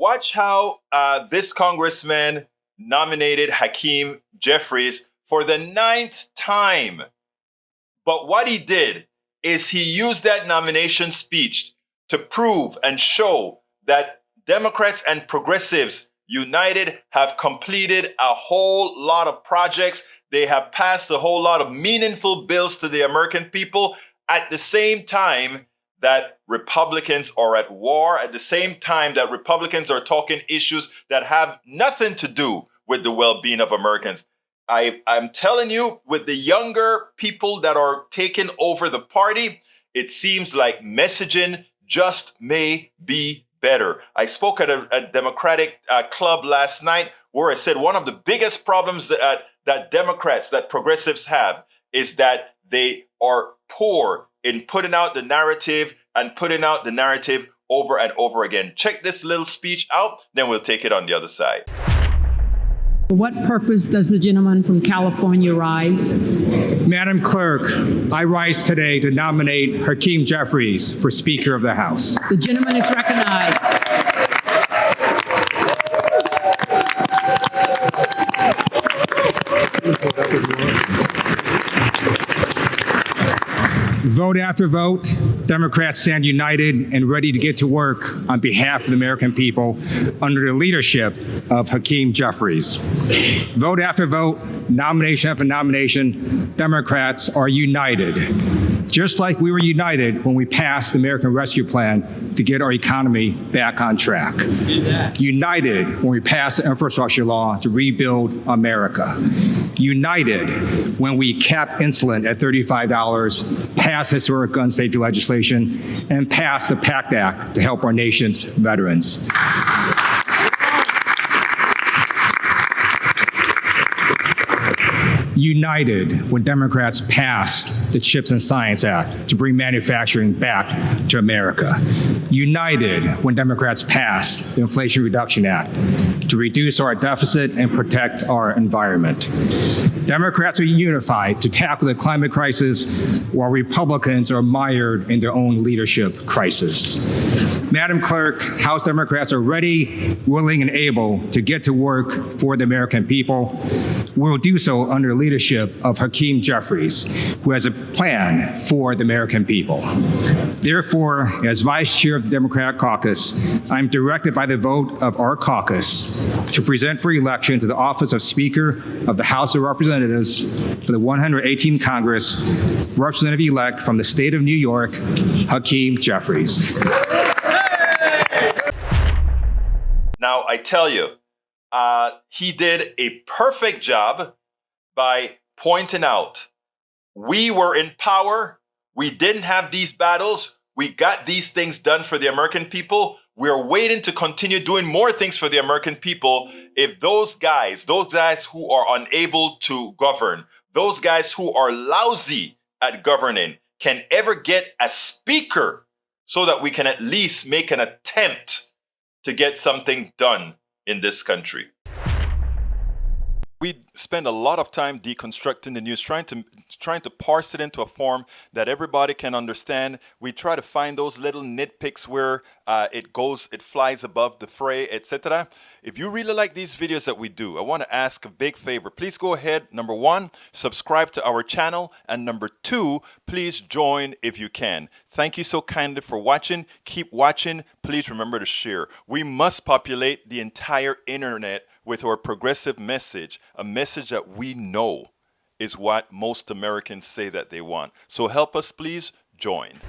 watch how this congressman nominated Hakeem Jeffries for the 9th time. But what he did is he used that nomination speech to prove and show that Democrats and progressives united have completed a whole lot of projects. They have passed a whole lot of meaningful bills to the American people at the same time that Republicans are at war, at the same time that Republicans are talking issues that have nothing to do with the well-being of Americans. I'm telling you, with the younger people that are taking over the party, it seems like messaging just may be better. I spoke at a Democratic club last night where I said one of the biggest problems that Democrats, that progressives have, is that they are poor in putting out the narrative and putting out the narrative over and over again. Check this little speech out, then we'll take it on the other side. For what purpose does the gentleman from California rise? Madam Clerk, I rise today to nominate Hakeem Jeffries for Speaker of the House. The gentleman is recognized. Vote after vote, Democrats stand united and ready to get to work on behalf of the American people under the leadership of Hakeem Jeffries. Vote after vote, nomination after nomination, Democrats are united. Just like we were united when we passed the American Rescue Plan to get our economy back on track. United when we passed the infrastructure law to rebuild America. United when we capped insulin at $35, passed historic gun safety legislation, and passed the PACT Act to help our nation's veterans. United when Democrats passed the CHIPS and Science Act to bring manufacturing back to America. United when Democrats passed the Inflation Reduction Act to reduce our deficit and protect our environment. Democrats are unified to tackle the climate crisis while Republicans are mired in their own leadership crisis. Madam Clerk, House Democrats are ready, willing, and able to get to work for the American people. We'll do so under the leadership of Hakeem Jeffries, who has a plan for the American people. Therefore, as Vice Chair of the Democratic Caucus, I'm directed by the vote of our caucus to present for election to the office of Speaker of the House of Representatives for the 118th Congress, Representative-elect from the state of New York, Hakeem Jeffries. Now, I tell you, he did a perfect job by pointing out we were in power. We didn't have these battles. We got these things done for the American people. We're waiting to continue doing more things for the American people. If those guys who are unable to govern, those guys who are lousy at governing can ever get a speaker so that we can at least make an attempt to get something done in this country. We spend a lot of time deconstructing the news, trying to parse it into a form that everybody can understand. We try to find those little nitpicks where it flies above the fray, etc. If you really like these videos that we do, I want to ask a big favor. Please go ahead. Number one, subscribe to our channel. And number two, please join if you can. Thank you so kindly for watching. Keep watching. Please remember to share. We must populate the entire internet with our progressive message, a message that we know is what most Americans say that they want. So help us, please join.